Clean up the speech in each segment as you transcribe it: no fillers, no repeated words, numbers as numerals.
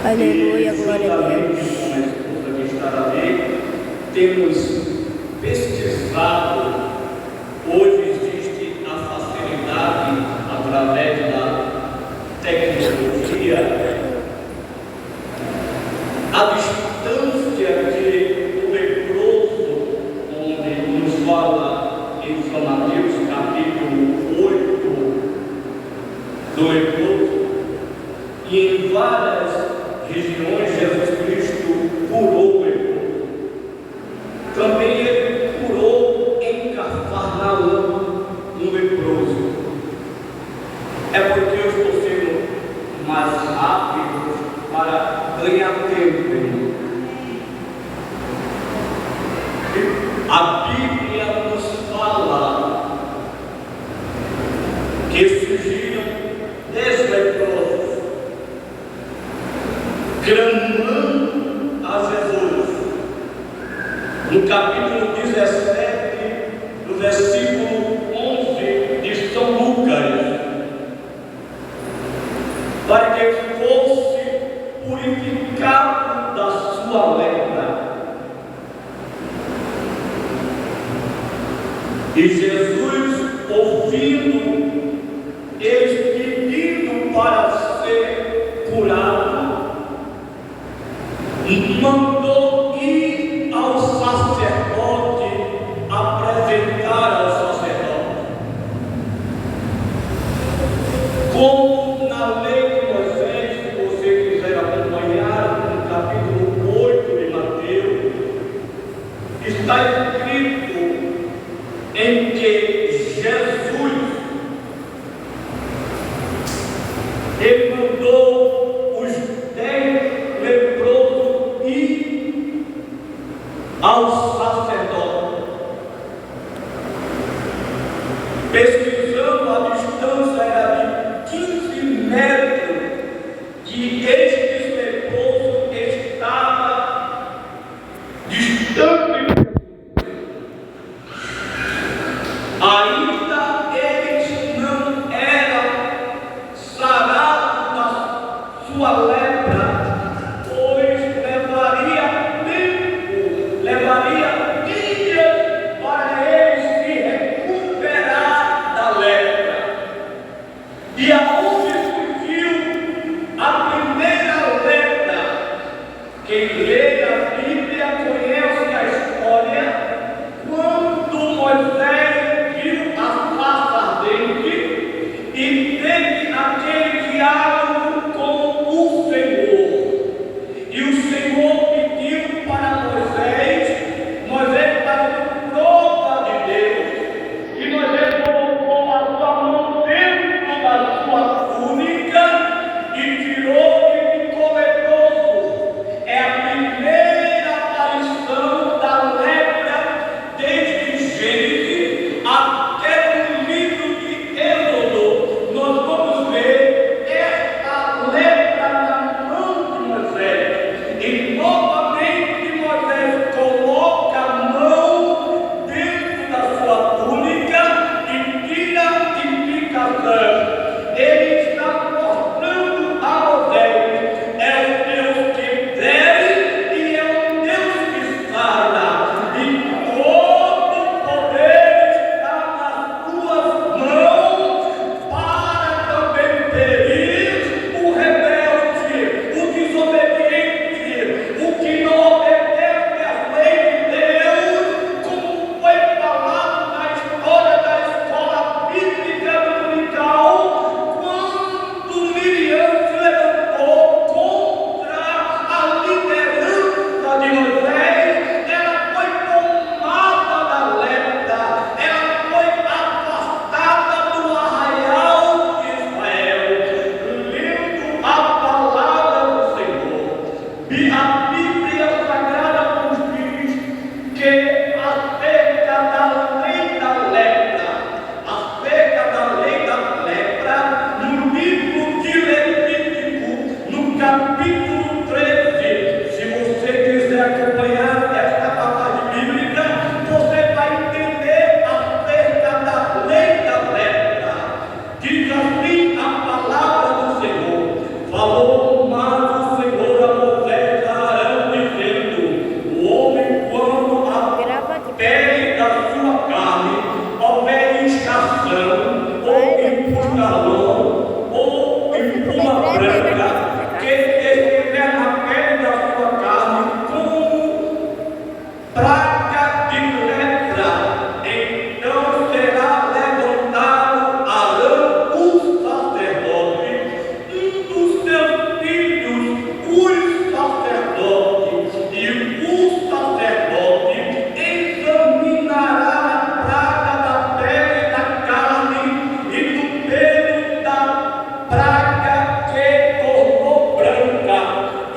Aleluia, glória a Deus. Temos pesquisado, hoje existe a facilidade através da tecnologia, a distância que o leproso, onde nos fala em São Mateus capítulo 8 do leproso, e em várias regiões Jesus Cristo curou o leproso. Também ele curou em Cafarnaum um leproso. É porque eu estou sendo mais rápido para ganhar tempo, irmão. A Bíblia nos fala que surgiram 10 leprosos clamando a Jesus. No capítulo 17, no versículo 11 de São Lucas, para que fosse purificado da sua lepra. E Jesus, ouvindo, eles pedindo para ser curado, mandou ir ao sacerdote, apresentar ao sacerdote. Como na lei de Moisés, se você quiser acompanhar, no capítulo 8 de Mateus, está escrito em que Jesus, ele mandou os 10 leprosos ir ao sacerdote. pesquisando, a distância era de 15 metros que este leproso estava distante. Ainda eles não eram sarados da sua lepra, pois levaria dias para eles se recuperar da lepra. E aonde surgiu a primeira lepra? Quem lê a Bíblia conhece a história. Quando Moisés viu a sarça ardente e teve aquele diálogo com o Senhor, e o Senhor pediu para Moisés fazendo prova de Deus, e Moisés colocou a sua mão dentro da sua túnica e tirou e ficou leproso. É a primeira aparição da lepra desde Gênesis até o livro de Êxodo. Nós vamos ver esta lepra na mão de Moisés. E novamente Moisés coloca a mão dentro da sua túnica e tira e fica sã. Ele está mostrando a Moisés: é o Deus que deve e é o Deus que sara. E todo o poder está nas tuas mãos para também ferir o rebelde, o desobediente, o que não obedece à lei de Deus, como foi falado na história da escola bíblica dominical, quando Miriam se levantou contra a liderança de Moisés. Ela foi tomada da lepra, ela foi afastada do arraial de Israel. Lendo a palavra do Senhor, e a Bíblia Sagrada nos diz que acerca da lei da lepra, no livro de Levítico, no capítulo 13, se você quiser acompanhar esta passagem bíblica, você vai entender acerca da lei da lepra. Diz assim a palavra do Senhor: falou mais o Senhor a Moisés e a Arão, dizendo: o homem, quando a Grava aqui. pele da sua carne houver inchação, ou impurgalão, ou impuma branca, que estiver na pele da sua carne como praga de lepra, então será levantado Arão, o sacerdote, um dos seus filhos, os sacerdotes, e o sacerdote examinará a praga da pele da carne e do pelo da praga que tornou branca,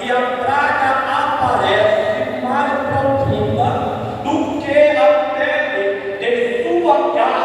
e a praga aparece mais profunda do que a pele de sua carne.